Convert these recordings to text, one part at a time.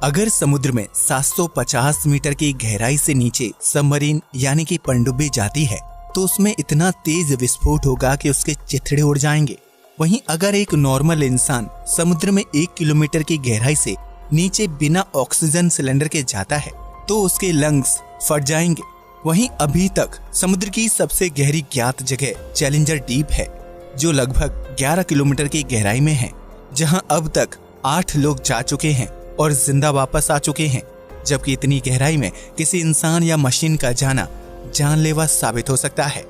अगर समुद्र में 750 मीटर की गहराई से नीचे सबमरीन यानी कि पनडुब्बी जाती है तो उसमें इतना तेज विस्फोट होगा कि उसके चिथड़े उड़ जाएंगे। वहीं अगर एक नॉर्मल इंसान समुद्र में 1 किलोमीटर की गहराई से नीचे बिना ऑक्सीजन सिलेंडर के जाता है तो उसके लंग्स फट जाएंगे। वहीं अभी तक समुद्र की सबसे गहरी ज्ञात जगह चैलेंजर डीप है, जो लगभग 11 किलोमीटर की गहराई में है, जहां अब तक 8 लोग जा चुके हैं और जिंदा वापस आ चुके हैं। जबकि इतनी गहराई में किसी इंसान या मशीन का जाना जानलेवा साबित हो सकता है।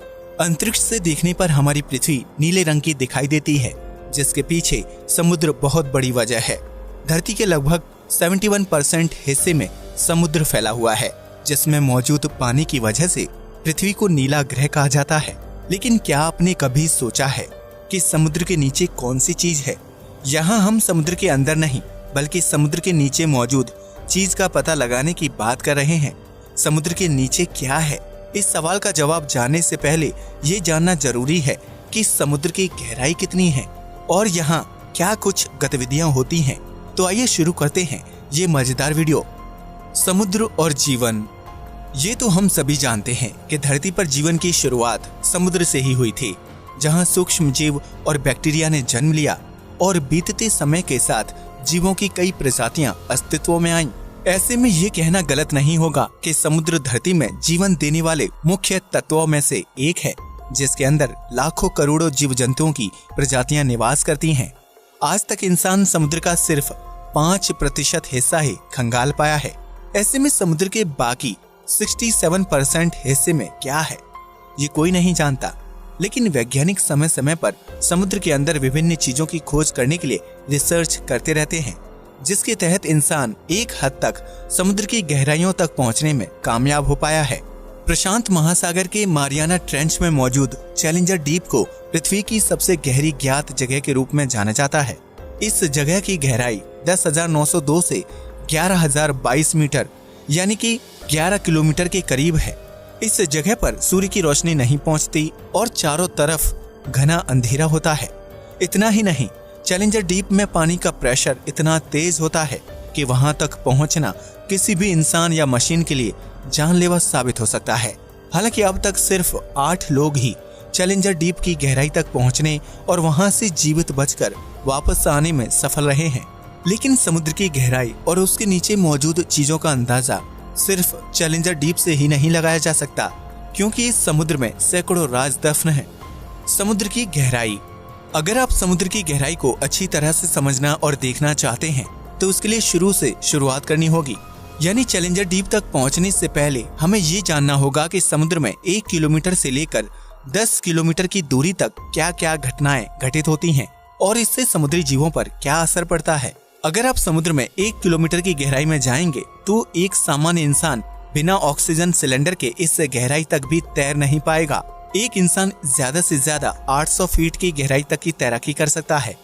अंतरिक्ष से देखने पर हमारी पृथ्वी नीले रंग की दिखाई देती है, जिसके पीछे समुद्र बहुत बड़ी वजह है। धरती के लगभग 71% हिस्से में समुद्र फैला हुआ है, जिसमें मौजूद पानी की वजह से पृथ्वी को नीला ग्रह कहा जाता है। लेकिन क्या आपने कभी सोचा है कि समुद्र के नीचे कौन सी चीज है? यहाँ हम समुद्र के अंदर नहीं बल्कि समुद्र के नीचे मौजूद चीज का पता लगाने की बात कर रहे हैं। समुद्र के नीचे क्या है? इस सवाल का जवाब जानने से पहले ये जानना जरूरी है कि समुद्र की गहराई कितनी है और यहाँ क्या कुछ गतिविधियां होती हैं। तो आइए शुरू करते हैं ये मजेदार वीडियो। समुद्र और जीवन। ये तो हम सभी जानते हैं कि धरती पर जीवन की शुरुआत समुद्र से ही हुई थी, जहाँ सूक्ष्म जीव और बैक्टीरिया ने जन्म लिया और बीतते समय के साथ जीवों की कई प्रजातियां अस्तित्व में आईं। ऐसे में ये कहना गलत नहीं होगा कि समुद्र धरती में जीवन देने वाले मुख्य तत्वों में से एक है, जिसके अंदर लाखों करोड़ों जीव जंतुओं की प्रजातियां निवास करती हैं। आज तक इंसान समुद्र का सिर्फ 5% हिस्सा ही खंगाल पाया है। ऐसे में समुद्र के बाकी 67% हिस्से में क्या है, ये कोई नहीं जानता। लेकिन वैज्ञानिक समय समय पर समुद्र के अंदर विभिन्न चीजों की खोज करने के लिए रिसर्च करते रहते हैं, जिसके तहत इंसान एक हद तक समुद्र की गहराइयों तक पहुंचने में कामयाब हो पाया है। प्रशांत महासागर के मारियाना ट्रेंच में मौजूद चैलेंजर डीप को पृथ्वी की सबसे गहरी ज्ञात जगह के रूप में जाना जाता है। इस जगह की गहराई 10,902 से 11,022 मीटर यानी कि 11 किलोमीटर के करीब है। इस जगह पर सूर्य की रोशनी नहीं पहुंचती और चारों तरफ घना अंधेरा होता है। इतना ही नहीं, चैलेंजर डीप में पानी का प्रेशर इतना तेज होता है कि वहां तक पहुंचना किसी भी इंसान या मशीन के लिए जानलेवा साबित हो सकता है। हालांकि अब तक सिर्फ 8 लोग ही चैलेंजर डीप की गहराई तक पहुंचने और वहां से जीवित बचकर वापस आने में सफल रहे हैं। लेकिन समुद्र की गहराई और उसके नीचे मौजूद चीजों का अंदाजा सिर्फ चैलेंजर डीप से ही नहीं लगाया जा सकता, क्योंकि इस समुद्र में सैकड़ों राज दफन हैं। समुद्र की गहराई। अगर आप समुद्र की गहराई को अच्छी तरह से समझना और देखना चाहते हैं तो उसके लिए शुरू से शुरुआत करनी होगी। यानी चैलेंजर डीप तक पहुंचने से पहले हमें ये जानना होगा कि समुद्र में 1 किलोमीटर से लेकर 10 किलोमीटर की दूरी तक क्या क्या घटनाएं घटित होती हैं और इससे समुद्री जीवों पर क्या असर पड़ता है। अगर आप समुद्र में 1 किलोमीटर की गहराई में जाएंगे तो एक सामान्य इंसान बिना ऑक्सीजन सिलेंडर के इस गहराई तक भी तैर नहीं पाएगा। एक इंसान ज्यादा से ज्यादा 800 फीट की गहराई तक की तैराकी कर सकता है।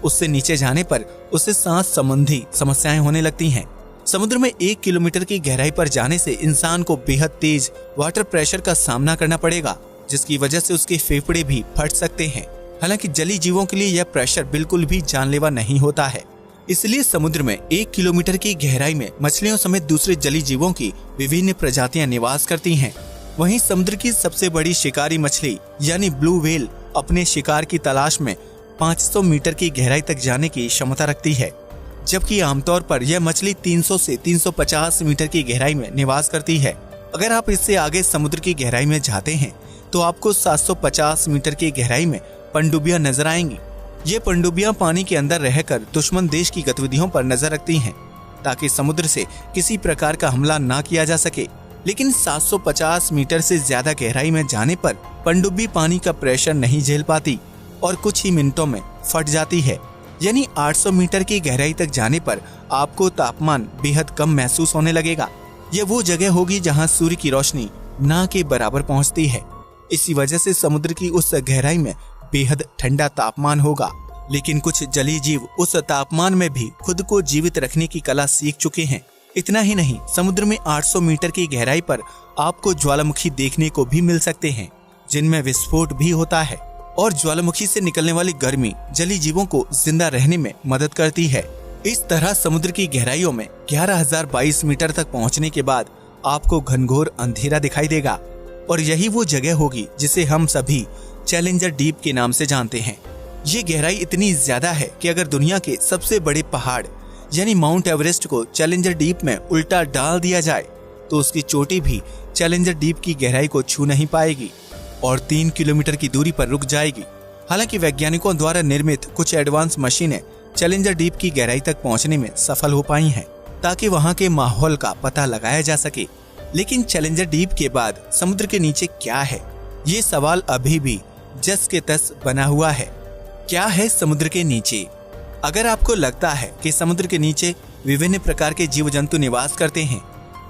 उससे नीचे जाने पर उसे सांस संबंधी समस्याएं होने लगती हैं। समुद्र में 1 किलोमीटर की गहराई पर जाने से इंसान को बेहद तेज वाटर प्रेशर का सामना करना पड़ेगा, जिसकी वजह से उसके फेफड़े भी फट सकते हैं। हालांकि जलीय जीवों के लिए यह प्रेशर बिल्कुल भी जानलेवा नहीं होता है। इसलिए समुद्र में 1 किलोमीटर की गहराई में मछलियों समेत दूसरे जलीय जीवों की विभिन्न प्रजातियां निवास करती हैं। वहीं समुद्र की सबसे बड़ी शिकारी मछली यानी ब्लू व्हेल अपने शिकार की तलाश में 500 मीटर की गहराई तक जाने की क्षमता रखती है, जबकि आमतौर पर यह मछली 300 से 350 मीटर की गहराई में निवास करती है। अगर आप इससे आगे समुद्र की गहराई में जाते हैं तो आपको 750 मीटर की गहराई में पनडुब्बियां नजर आएंगी। ये पनडुब्बियां पानी के अंदर रहकर दुश्मन देश की गतिविधियों पर नजर रखती हैं, ताकि समुद्र से किसी प्रकार का हमला ना किया जा सके। लेकिन 750 मीटर से ज्यादा गहराई में जाने पर पनडुब्बी पानी का प्रेशर नहीं झेल पाती और कुछ ही मिनटों में फट जाती है। यानी 800 मीटर की गहराई तक जाने पर आपको तापमान बेहद कम महसूस होने लगेगा। यह वो जगह होगी जहां सूर्य की रोशनी ना के बराबर पहुंचती है। इसी वजह से समुद्र की उस गहराई में बेहद ठंडा तापमान होगा। लेकिन कुछ जलीय जीव उस तापमान में भी खुद को जीवित रखने की कला सीख चुके हैं। इतना ही नहीं, समुद्र में 800 मीटर की गहराई पर आपको ज्वालामुखी देखने को भी मिल सकते हैं, जिनमें विस्फोट भी होता है और ज्वालामुखी से निकलने वाली गर्मी जलीय जीवों को जिंदा रहने में मदद करती है। इस तरह समुद्र की गहराइयों में 11,022 मीटर तक पहुंचने के बाद आपको घनघोर अंधेरा दिखाई देगा और यही वो जगह होगी जिसे हम सभी चैलेंजर डीप के नाम से जानते हैं। ये गहराई इतनी ज्यादा है कि अगर दुनिया के सबसे बड़े पहाड़ यानी माउंट एवरेस्ट को चैलेंजर डीप में उल्टा डाल दिया जाए तो उसकी चोटी भी चैलेंजर डीप की गहराई को छू नहीं पाएगी और 3 किलोमीटर की दूरी पर रुक जाएगी। हालांकि वैज्ञानिकों द्वारा निर्मित कुछ एडवांस मशीनें चैलेंजर डीप की गहराई तक पहुंचने में सफल हो पाई हैं ताकि वहां के माहौल का पता लगाया जा सके। लेकिन चैलेंजर डीप के बाद समुद्र के नीचे क्या है, ये सवाल अभी भी जस के तस बना हुआ है। क्या है समुद्र के नीचे? अगर आपको लगता है कि समुद्र के नीचे विभिन्न प्रकार के जीव जंतु निवास करते हैं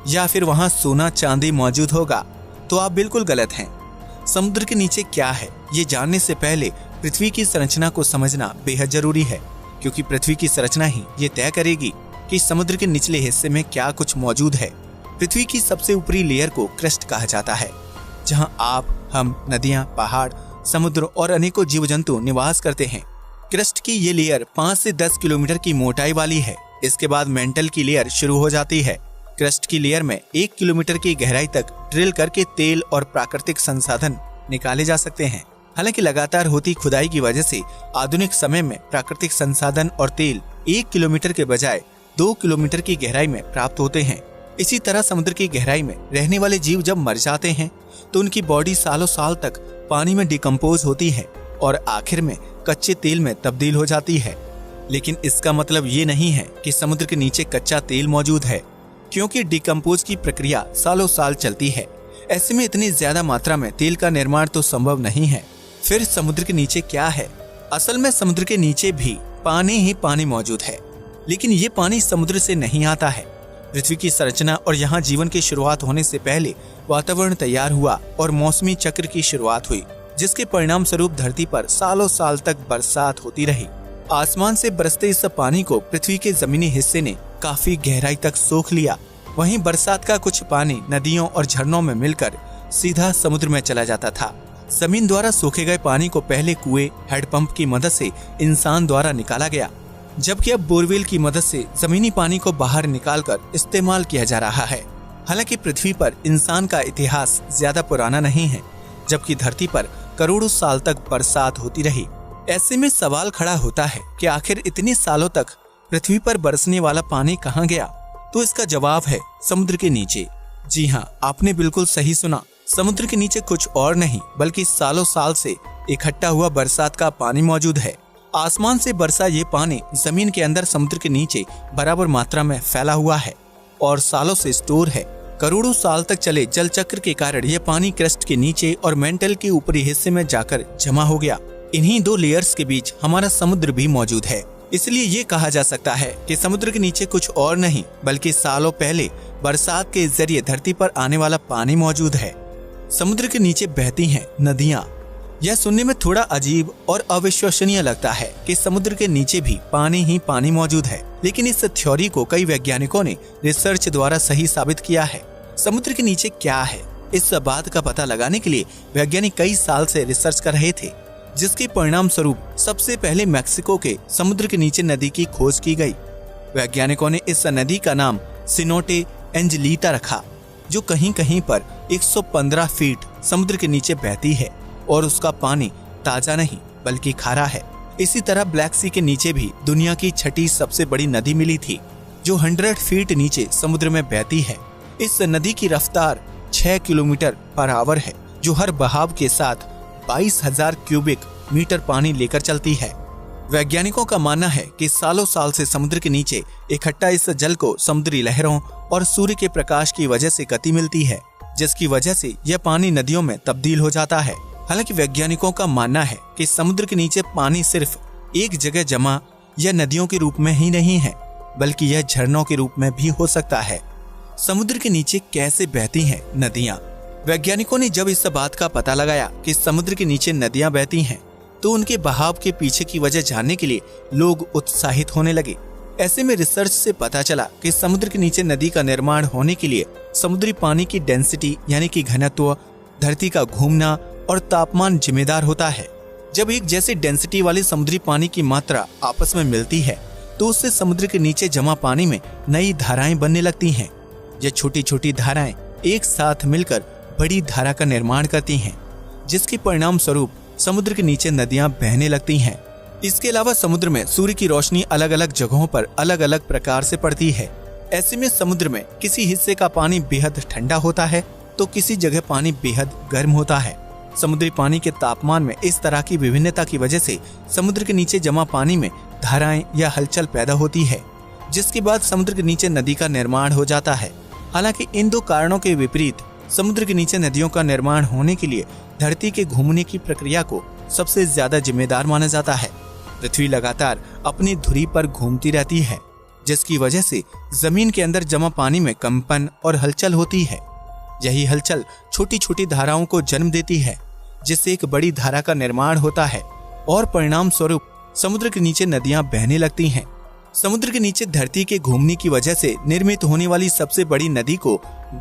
या फिर वहां सोना चांदी मौजूद होगा तो आप बिल्कुल गलत हैं। समुद्र के नीचे क्या है ये जानने से पहले पृथ्वी की संरचना को समझना बेहद जरूरी है, क्योंकि पृथ्वी की संरचना ही ये तय करेगी कि समुद्र के निचले हिस्से में क्या कुछ मौजूद है। पृथ्वी की सबसे ऊपरी लेयर को क्रस्ट कहा जाता है, जहां आप, हम, नदियां, पहाड़, समुद्र और अनेकों जीव जंतु निवास करते हैं। क्रस्ट की ये लेयर 5 से 10 किलोमीटर की मोटाई वाली है। इसके बाद मेंटल की लेयर शुरू हो जाती है। क्रस्ट की लेयर में 1 किलोमीटर की गहराई तक ड्रिल करके तेल और प्राकृतिक संसाधन निकाले जा सकते हैं। हालांकि लगातार होती खुदाई की वजह से आधुनिक समय में प्राकृतिक संसाधन और तेल 1 किलोमीटर के बजाय 2 किलोमीटर की गहराई में प्राप्त होते हैं। इसी तरह समुद्र की गहराई में रहने वाले जीव जब मर जाते हैं तो उनकी बॉडी सालों साल तक पानी में डिकम्पोज होती है और आखिर में कच्चे तेल में तब्दील हो जाती है। लेकिन इसका मतलब ये नहीं है कि समुद्र के नीचे कच्चा तेल मौजूद है, क्योंकि डिकम्पोज की प्रक्रिया सालों साल चलती है। ऐसे में इतनी ज्यादा मात्रा में तेल का निर्माण तो संभव नहीं है। फिर समुद्र के नीचे क्या है? असल में समुद्र के नीचे भी पानी ही पानी मौजूद है, लेकिन ये पानी समुद्र से नहीं आता है। पृथ्वी की संरचना और यहाँ जीवन की शुरुआत होने से पहले वातावरण तैयार हुआ और मौसमी चक्र की शुरुआत हुई, जिसके परिणाम स्वरूप धरती पर सालों साल तक बरसात होती रही। आसमान से बरसते इस पानी को पृथ्वी के जमीनी हिस्से ने काफी गहराई तक सोख लिया। वहीं बरसात का कुछ पानी नदियों और झरनों में मिलकर सीधा समुद्र में चला जाता था। जमीन द्वारा सोखे गए पानी को पहले कुएं, हैंडपंप की मदद से इंसान द्वारा निकाला गया, जबकि अब बोरवेल की मदद से जमीनी पानी को बाहर निकालकर इस्तेमाल किया जा रहा है। हालांकि पृथ्वी पर इंसान का इतिहास ज्यादा पुराना नहीं है, जबकि धरती पर करोड़ों साल तक बरसात होती रही। ऐसे में सवाल खड़ा होता है कि आखिर इतने सालों तक पृथ्वी पर बरसने वाला पानी कहाँ गया? तो इसका जवाब है समुद्र के नीचे। जी हाँ, आपने बिल्कुल सही सुना। समुद्र के नीचे कुछ और नहीं बल्कि सालों साल से इकट्ठा हुआ बरसात का पानी मौजूद है। आसमान से बरसा ये पानी जमीन के अंदर समुद्र के नीचे बराबर मात्रा में फैला हुआ है और सालों से स्टोर है। करोड़ों साल तक चले जल चक्र के कारण ये पानी क्रस्ट के नीचे और मेंटल के ऊपरी हिस्से में जाकर जमा हो गया। इन्हीं दो लेयर्स के बीच हमारा समुद्र भी मौजूद है। इसलिए ये कहा जा सकता है कि समुद्र के नीचे कुछ और नहीं बल्कि सालों पहले बरसात के जरिए धरती पर आने वाला पानी मौजूद है। समुद्र के नीचे बहती हैं नदियाँ। यह सुनने में थोड़ा अजीब और अविश्वसनीय लगता है कि समुद्र के नीचे भी पानी ही पानी मौजूद है, लेकिन इस थ्योरी को कई वैज्ञानिकों ने रिसर्च द्वारा सही साबित किया है। समुद्र के नीचे क्या है, इस बात का पता लगाने के लिए वैज्ञानिक कई साल से रिसर्च कर रहे थे, जिसके परिणाम स्वरूप सबसे पहले मैक्सिको के समुद्र के नीचे नदी की खोज की गई। वैज्ञानिकों ने इस नदी का नाम सिनोटे एंजेलिटा रखा, जो कहीं कहीं पर 115 फीट समुद्र के नीचे बहती है और उसका पानी ताजा नहीं बल्कि खारा है। इसी तरह ब्लैक सी के नीचे भी दुनिया की छठी सबसे बड़ी नदी मिली थी, जो 100 फीट नीचे समुद्र में बहती है। इस नदी की रफ्तार 6 किलोमीटर पर आवर है, जो हर बहाव के साथ 22,000 क्यूबिक मीटर पानी लेकर चलती है। वैज्ञानिकों का मानना है कि सालों साल से समुद्र के नीचे इकट्ठा इस जल को समुद्री लहरों और सूर्य के प्रकाश की वजह से गति मिलती है, जिसकी वजह से यह पानी नदियों में तब्दील हो जाता है। हालांकि वैज्ञानिकों का मानना है कि समुद्र के नीचे पानी सिर्फ एक जगह जमा या नदियों के रूप में ही नहीं है, बल्कि यह झरनों के रूप में भी हो सकता है। समुद्र के नीचे कैसे बहती हैं नदियाँ? वैज्ञानिकों ने जब इस बात का पता लगाया कि समुद्र के नीचे नदियाँ बहती हैं, तो उनके बहाव के पीछे की वजह जानने के लिए लोग उत्साहित होने लगे। ऐसे में रिसर्च से पता चला कि समुद्र के नीचे नदी का निर्माण होने के लिए समुद्री पानी की डेंसिटी यानी कि घनत्व, धरती का घूमना और तापमान जिम्मेदार होता है। जब एक जैसी डेंसिटी वाले समुद्री पानी की मात्रा आपस में मिलती है तो उससे समुद्र के नीचे जमा पानी में नई धाराएं बनने लगती हैं। ये छोटी छोटी धाराएं एक साथ मिलकर बड़ी धारा का निर्माण करती हैं, जिसके परिणाम स्वरूप समुद्र के नीचे नदियां बहने लगती हैं। इसके अलावा समुद्र में सूर्य की रोशनी अलग अलग जगहों पर अलग अलग प्रकार से पड़ती है। ऐसे में समुद्र में किसी हिस्से का पानी बेहद ठंडा होता है तो किसी जगह पानी बेहद गर्म होता है। समुद्री पानी के तापमान में इस तरह की विभिन्नता की वजह से समुद्र के नीचे जमा पानी में धाराएं या हलचल पैदा होती है, जिसके बाद समुद्र के नीचे नदी का निर्माण हो जाता है। हालांकि इन दो कारणों के विपरीत समुद्र के नीचे नदियों का निर्माण होने के लिए धरती के घूमने की प्रक्रिया को सबसे ज्यादा जिम्मेदार माना जाता है। पृथ्वी लगातार अपनी धुरी पर घूमती रहती है, जिसकी वजह से जमीन के अंदर जमा पानी में कंपन और हलचल होती है। यही हलचल छोटी छोटी धाराओं को जन्म देती है, जिससे एक बड़ी धारा का निर्माण होता है और परिणाम स्वरूप समुद्र के नीचे नदियां बहने लगती हैं। समुद्र के नीचे धरती के घूमने की वजह से निर्मित होने वाली सबसे बड़ी नदी को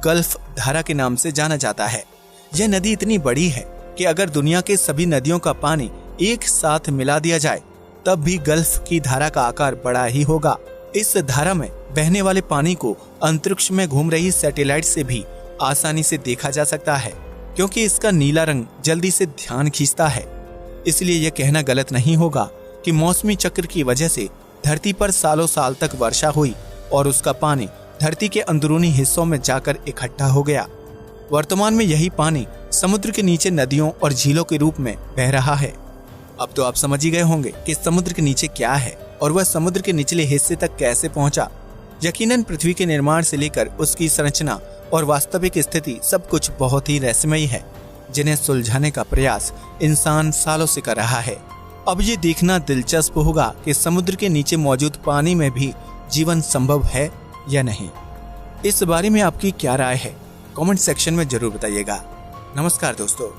गल्फ धारा के नाम से जाना जाता है। यह नदी इतनी बड़ी है कि अगर दुनिया के सभी नदियों का पानी एक साथ मिला दिया जाए तब भी गल्फ की धारा का आकार बड़ा ही होगा। इस धारा में बहने वाले पानी को अंतरिक्ष में घूम रही सैटेलाइट से भी आसानी से देखा जा सकता है, क्योंकि इसका नीला रंग जल्दी से ध्यान खींचता है। इसलिए यह कहना गलत नहीं होगा कि मौसमी चक्र की वजह से धरती पर सालों साल तक वर्षा हुई और उसका पानी धरती के अंदरूनी हिस्सों में जाकर इकट्ठा हो गया। वर्तमान में यही पानी समुद्र के नीचे नदियों और झीलों के रूप में बह रहा है। अब तो आप समझ ही गए होंगे कि समुद्र के नीचे क्या है और वह समुद्र के निचले हिस्से तक कैसे पहुंचा। यकीनन पृथ्वी के निर्माण से लेकर उसकी संरचना और वास्तविक स्थिति सब कुछ बहुत ही रहस्यमयी है, जिन्हें सुलझाने का प्रयास इंसान सालों से कर रहा है। अब ये देखना दिलचस्प होगा कि समुद्र के नीचे मौजूद पानी में भी जीवन संभव है या नहीं। इस बारे में आपकी क्या राय है? कमेंट सेक्शन में जरूर बताइएगा। नमस्कार दोस्तों।